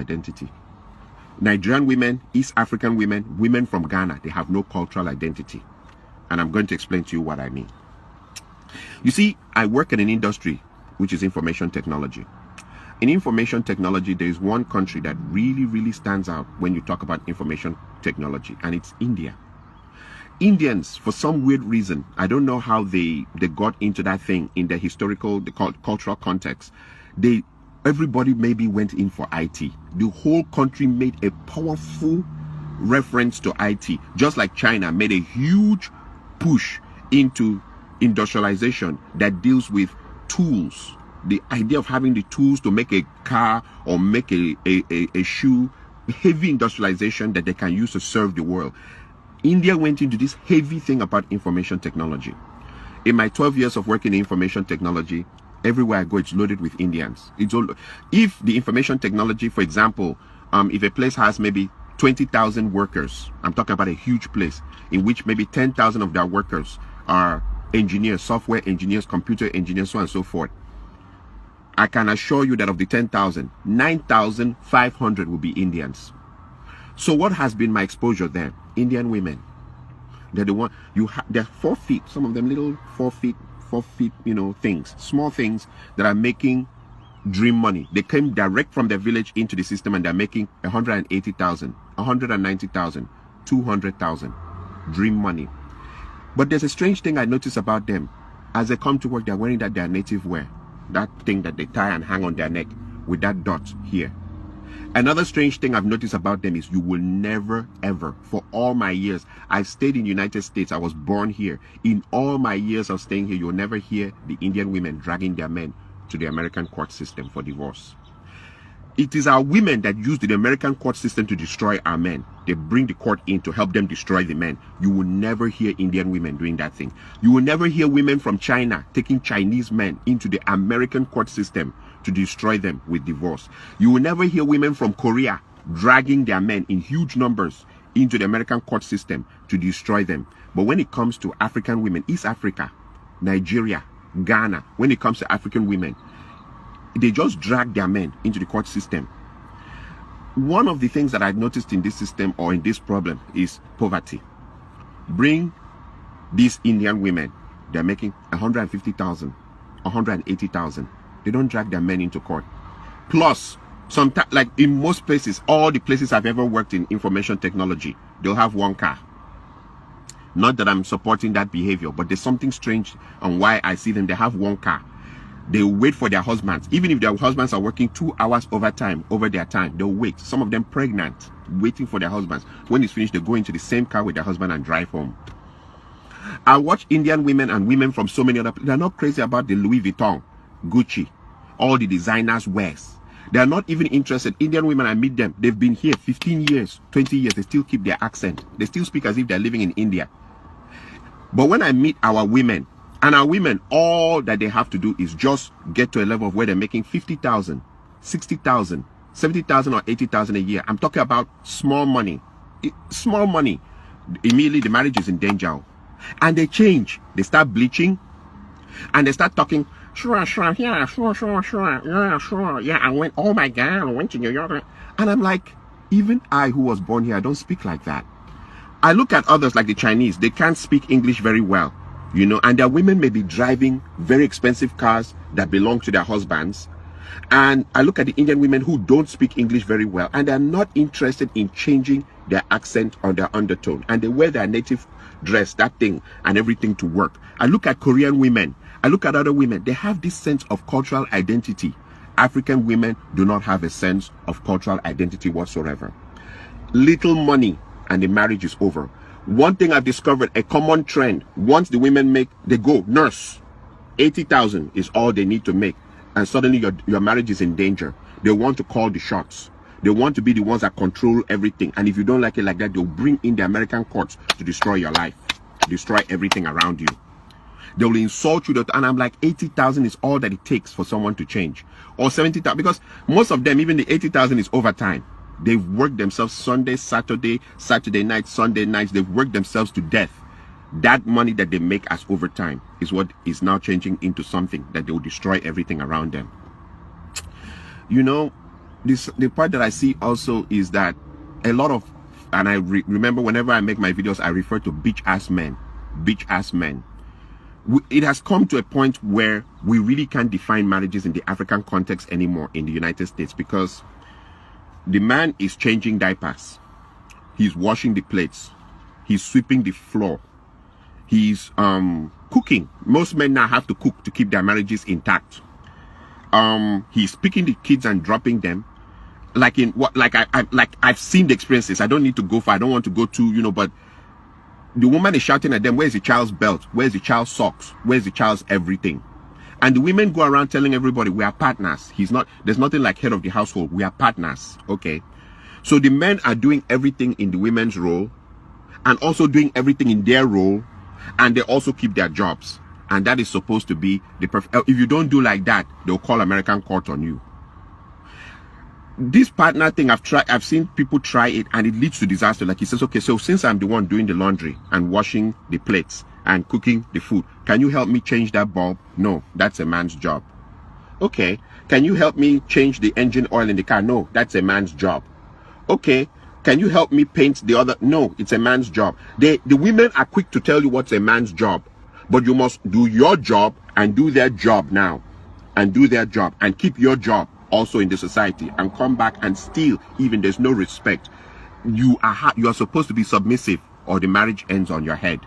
identity. Nigerian women, East African women, women from Ghana, they have no cultural identity. And I'm going to explain to you what I mean. You see, I work in an industry which is information technology. In information technology, there is one country that really stands out when you talk about information technology, and it's India. Indians, for some weird reason, I don't know how they got into that thing in the historical, the cultural context. Everybody maybe went in for IT. The whole country made a powerful reference to IT, just like China made a huge push into industrialization that deals with tools. The idea of having the tools to make a car or make a shoe, heavy industrialization that they can use to serve the world. India went into this heavy thing about information technology. In my 12 years of working in information technology, everywhere I go, it's loaded with Indians. If the information technology, for example, if a place has maybe 20,000 workers, I'm talking about a huge place, in which maybe 10,000 of their workers are engineers, software engineers, computer engineers, so on and so forth. I can assure you that of the 10,000, 9,500 will be Indians. So what has been my exposure there? Indian women. They're the one, they're 4 feet, some of them little 4 feet, things, small things that are making dream money. They came direct from their village into the system, and they're making 180,000, 190,000, 200,000 dream money. But there's a strange thing I notice about them. As they come to work, they're wearing their native wear, that thing that they tie and hang on their neck with that dot here. Another strange thing I've noticed about them is you will never ever, for all my years, I've stayed in the United States, I was born here. In all my years of staying here, you'll never hear the Indian women dragging their men to the American court system for divorce. It is our women that use the American court system to destroy our men. They bring the court in to help them destroy the men. You will never hear Indian women doing that thing. You will never hear women from China taking Chinese men into the American court system to destroy them with divorce. You will never hear women from Korea dragging their men in huge numbers into the American court system to destroy them. But when it comes to African women, East Africa, Nigeria, Ghana, when it comes to African women, they just drag their men into the court system. One of the things that I've noticed in this system or in this problem is poverty. Bring these Indian women, they're making 150,000, 180,000. They don't drag their men into court. Plus, sometimes, like in most places, all the places I've ever worked in information technology, they'll have one car. Not that I'm supporting that behavior, but there's something strange on why I see them. They have one car. They wait for their husbands. Even if their husbands are working 2 hours overtime over their time, they'll wait. Some of them pregnant, waiting for their husbands. When it's finished, they go into the same car with their husband and drive home. I watch Indian women and women from so many other places. They're not crazy about the Louis Vuitton, Gucci, all the designers wears. They are not even interested. Indian women, I meet them. They've been here 15 years, 20 years. They still keep their accent. They still speak as if they're living in India. But when I meet our women, and our women, all that they have to do is just get to a level of where they're making 50,000, 60,000, 70,000 or 80,000 a year. I'm talking about small money. Small money. Immediately the marriage is in danger. And they change. They start bleaching. And they start talking, sure, yeah, sure. Yeah, I went, oh my God, I went to New York. And I'm like, even I who was born here, I don't speak like that. I look at others like the Chinese. They can't speak English very well. And their women may be driving very expensive cars that belong to their husbands. And I look at the Indian women who don't speak English very well, and they're not interested in changing their accent or their undertone. And they wear their native dress, that thing, and everything to work. I look at Korean women. I look at other women. They have this sense of cultural identity. African women do not have a sense of cultural identity whatsoever. Little money, and the marriage is over. One thing I've discovered, a common trend, once the women make, they go, nurse, 80,000 is all they need to make. And suddenly your marriage is in danger. They want to call the shots. They want to be the ones that control everything. And if you don't like it like that, they'll bring in the American courts to destroy your life, destroy everything around you. They will insult you, and I'm like, 80,000 is all that it takes for someone to change. Or 70,000, because most of them, even the 80,000 is overtime. They've worked themselves Sunday, Saturday night, Sunday nights. They've worked themselves to death. That money that they make as overtime is what is now changing into something that they will destroy everything around them. the part that I see also is that a lot of, and I remember whenever I make my videos, I refer to bitch ass men. It has come to a point where we really can't define marriages in the African context anymore in the United States, because the man is changing diapers, he's washing the plates, he's sweeping the floor, he's cooking. Most men now have to cook to keep their marriages intact. He's picking the kids and dropping them. Like in what, like I've seen the experiences. I don't need to go far. I don't want to go to, you know, but the woman is shouting at them, where's the child's belt? Where's the child's socks? Where's the child's everything? And the women go around telling everybody, we are partners. There's nothing like head of the household. We are partners. Okay. So the men are doing everything in the women's role and also doing everything in their role, and they also keep their jobs. And that is supposed to be the perfect. If you don't do like that, they'll call American court on you. This partner thing, I've seen people try it, and it leads to disaster. Like he says, okay, so since I'm the one doing the laundry and washing the plates and cooking the food, can you help me change that bulb? No, that's a man's job. Okay, can you help me change the engine oil in the car? No, that's a man's job. Okay, can you help me paint the other? No, it's a man's job. The women are quick to tell you what's a man's job, but you must do your job and do their job now, and do their job and keep your job also in the society, and come back and still, even there's no respect, you are supposed to be submissive, or the marriage ends on your head.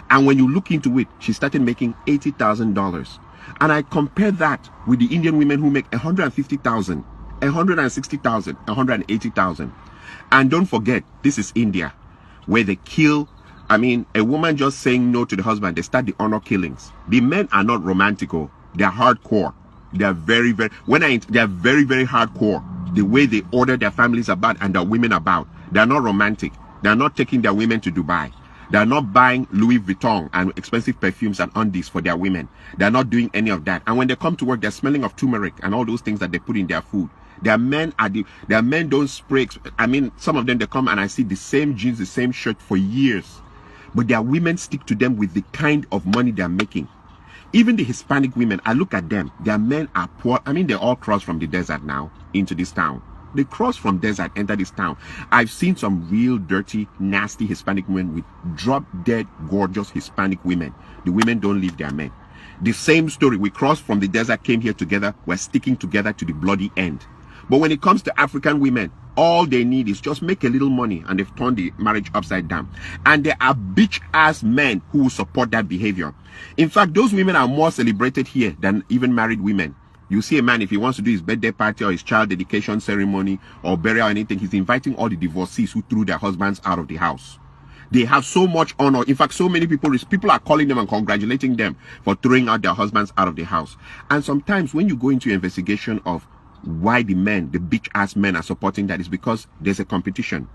And when you look into it, she started making $80,000, and I compare that with the Indian women who make 150,000, 160,000, 180,000. And don't forget, this is India, where they kill. I mean, a woman just saying no to the husband, they start the honor killings. The men are not romantical, they're hardcore. They are very, very, they are very, very hardcore. The way they order their families about and their women about. They are not romantic. They are not taking their women to Dubai. They are not buying Louis Vuitton and expensive perfumes and undies for their women. They are not doing any of that. And when they come to work, they're smelling of turmeric and all those things that they put in their food. Their men don't spray. I mean, some of them, they come and I see the same jeans, the same shirt for years. But their women stick to them with the kind of money they're making. Even the Hispanic women, I look at them, their men are poor. I mean, they all cross from the desert now into this town. They cross from desert, enter this town. I've seen some real dirty, nasty Hispanic women with drop-dead, gorgeous Hispanic women. The women don't leave their men. The same story, we crossed from the desert, came here together, we're sticking together to the bloody end. But when it comes to African women, all they need is just make a little money, and they've turned the marriage upside down. And there are bitch-ass men who will support that behavior. In fact, those women are more celebrated here than even married women. You see a man, if he wants to do his birthday party or his child dedication ceremony or burial or anything, he's inviting all the divorcees who threw their husbands out of the house. They have so much honor. In fact, so many people are calling them and congratulating them for throwing out their husbands out of the house. And sometimes when you go into investigation of why the bitch-ass men are supporting that, is because there's a competition.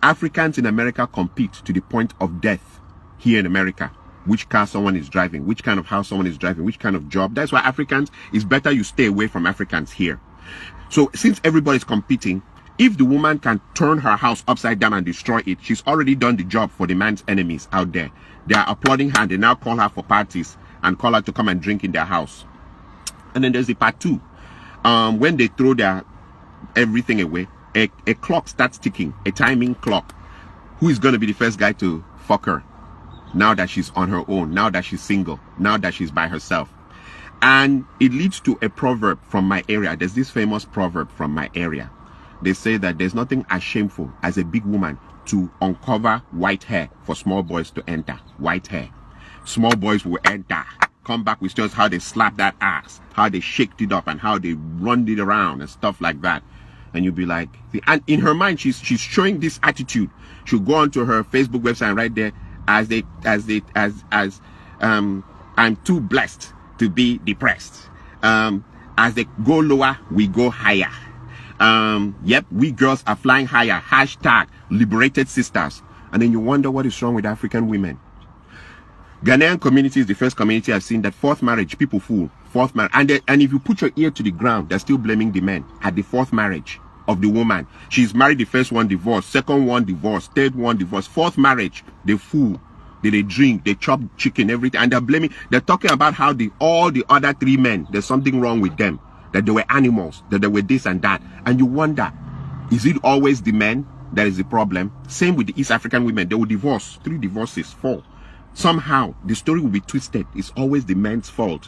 Africans in America compete to the point of death here in America. Which car someone is driving, which kind of house someone is driving, which kind of job. That's why Africans, it's better you stay away from Africans here. So since everybody's competing, if the woman can turn her house upside down and destroy it, she's already done the job for the man's enemies out there. They are applauding her. They now call her for parties and call her to come and drink in their house. And then there's the part two. When they throw their everything away, a clock starts ticking, a timing clock. Who is going to be the first guy to fuck her? Now that she's on her own, now that she's single, now that she's by herself. And it leads to a proverb from my area. There's this famous proverb from my area. They say that there's nothing as shameful as a big woman to uncover white hair for small boys to enter. White hair. Small boys will enter, come back with stories how they slapped that ass, how they shaked it up and how they run it around and stuff like that. And you'll be like, and in her mind, she's showing this attitude. She'll go onto her Facebook website and right there, I'm too blessed to be depressed. As they go lower, we go higher. Yep, we girls are flying higher. Hashtag liberated sisters. And then you wonder what is wrong with African women. Ghanaian community is the first community I've seen that fourth marriage, people fool. Fourth marriage. And if you put your ear to the ground, they're still blaming the men at the fourth marriage of the woman. She's married, the first one divorced, second one divorced, third one divorced, fourth marriage, they fool. They drink, they chop chicken, everything, and they're talking about how all the other three men, there's something wrong with them. that they were animals, that they were this and that. And you wonder, is it always the men that is the problem? Same with the East African women. They will divorce, 3 divorces, 4. Somehow the story will be twisted. It's always the men's fault.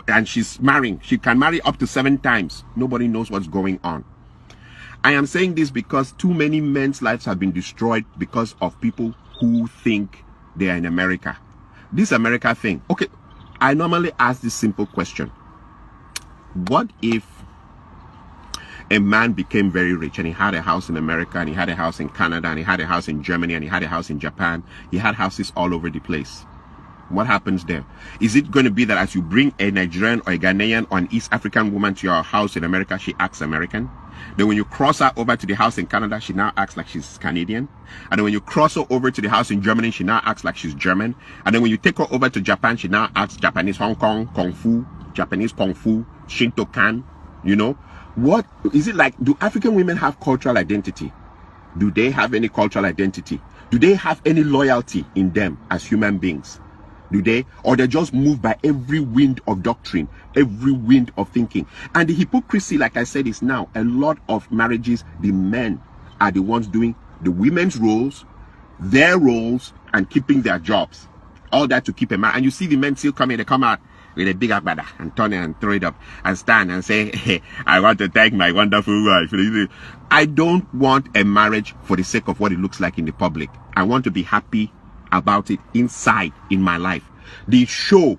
And she's marrying. She can marry up to 7 times. Nobody knows what's going on. I am saying this because too many men's lives have been destroyed because of people who think they are in America. This America thing. Okay, I normally ask this simple question. What if a man became very rich and he had a house in America, and he had a house in Canada, and he had a house in Germany, and he had a house in Japan? He had houses all over the place. What happens there? Is it going to be that as you bring a Nigerian or a Ghanaian or an East African woman to your house in America, she acts American? Then when you cross her over to the house in Canada, she now acts like she's Canadian. And then when you cross her over to the house in Germany, she now acts like she's German. And then when you take her over to Japan, she now acts Japanese Hong Kong, Kung Fu, Japanese Kung Fu, Shinto-kan, you know? What is it like? Do African women have cultural identity? Do they have any cultural identity? Do they have any loyalty in them as human beings? Do they? Or they're just moved by every wind of doctrine, every wind of thinking? And the hypocrisy, like I said, is now a lot of marriages, the men are the ones doing the women's roles, their roles, and keeping their jobs. All that to keep a man. And you see the men still coming, they come out with a big agbada and turn it and throw it up and stand and say, hey, I want to thank my wonderful wife. I don't want a marriage for the sake of what it looks like in the public. I want to be happy about it inside in my life. The show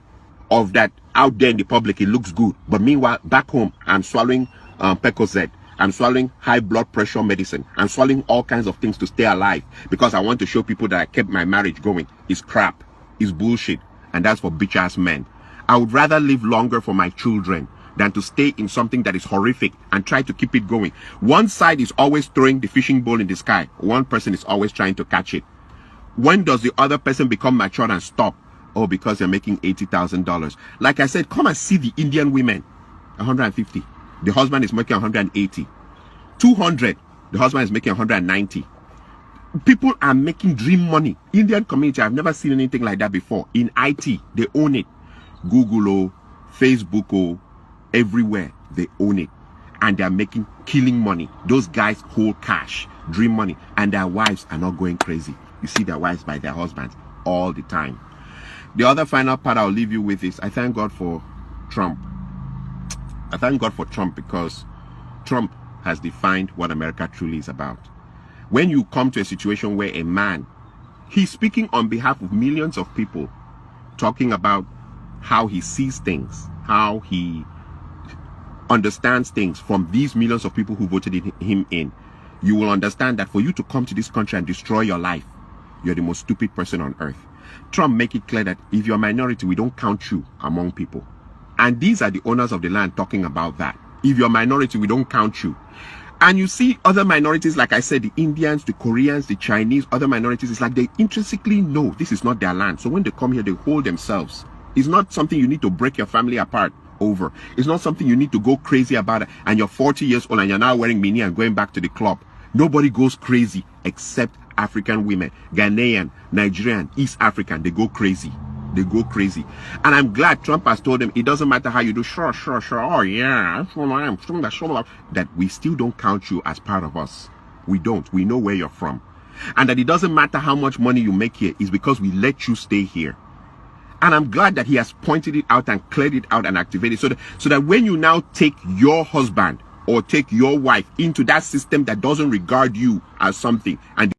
of that out there in the public, it looks good, but meanwhile back home I'm swallowing Percocet, I'm swallowing high blood pressure medicine, I'm swallowing all kinds of things to stay alive because I want to show people that I kept my marriage going. It's crap, it's bullshit, and that's for bitch ass men. I would rather live longer for my children than to stay in something that is horrific and try to keep it going. One side is always throwing the fishing bowl in the sky, one person is always trying to catch it. When does the other person become mature and stop? Oh, because they're making $80,000. Like I said, come and see the Indian women. 150. The husband is making 180. 200. The husband is making 190. People are making dream money. Indian community, I've never seen anything like that before. In IT, they own it. Google, Facebook, everywhere, they own it. And they're making killing money. Those guys hold cash, dream money, and their wives are not going crazy. You see their wives by their husbands all the time. The other final part I'll leave you with is I thank God for Trump. I thank God for Trump because Trump has defined what America truly is about. When you come to a situation where a man, he's speaking on behalf of millions of people, talking about how he sees things, how he understands things from these millions of people who voted him in, you will understand that for you to come to this country and destroy your life, you're the most stupid person on earth. Trump make it clear that if you're a minority, we don't count you among people. And these are the owners of the land talking about that. If you're a minority, we don't count you. And you see other minorities, like I said, the Indians, the Koreans, the Chinese, other minorities, it's like they intrinsically know this is not their land. So when they come here, they hold themselves. It's not something you need to break your family apart over. It's not something you need to go crazy about. And you're 40 years old and you're now wearing mini and going back to the club. Nobody goes crazy except African women, Ghanaian, Nigerian, East African. They go crazy. They go crazy. And I'm glad Trump has told them it doesn't matter how you do. Sure. Oh yeah, that we still don't count you as part of us. We don't. We know where you're from. And that it doesn't matter how much money you make here, is because we let you stay here. And I'm glad that he has pointed it out and cleared it out and activated it so that when you now take your husband or take your wife into that system that doesn't regard you as something and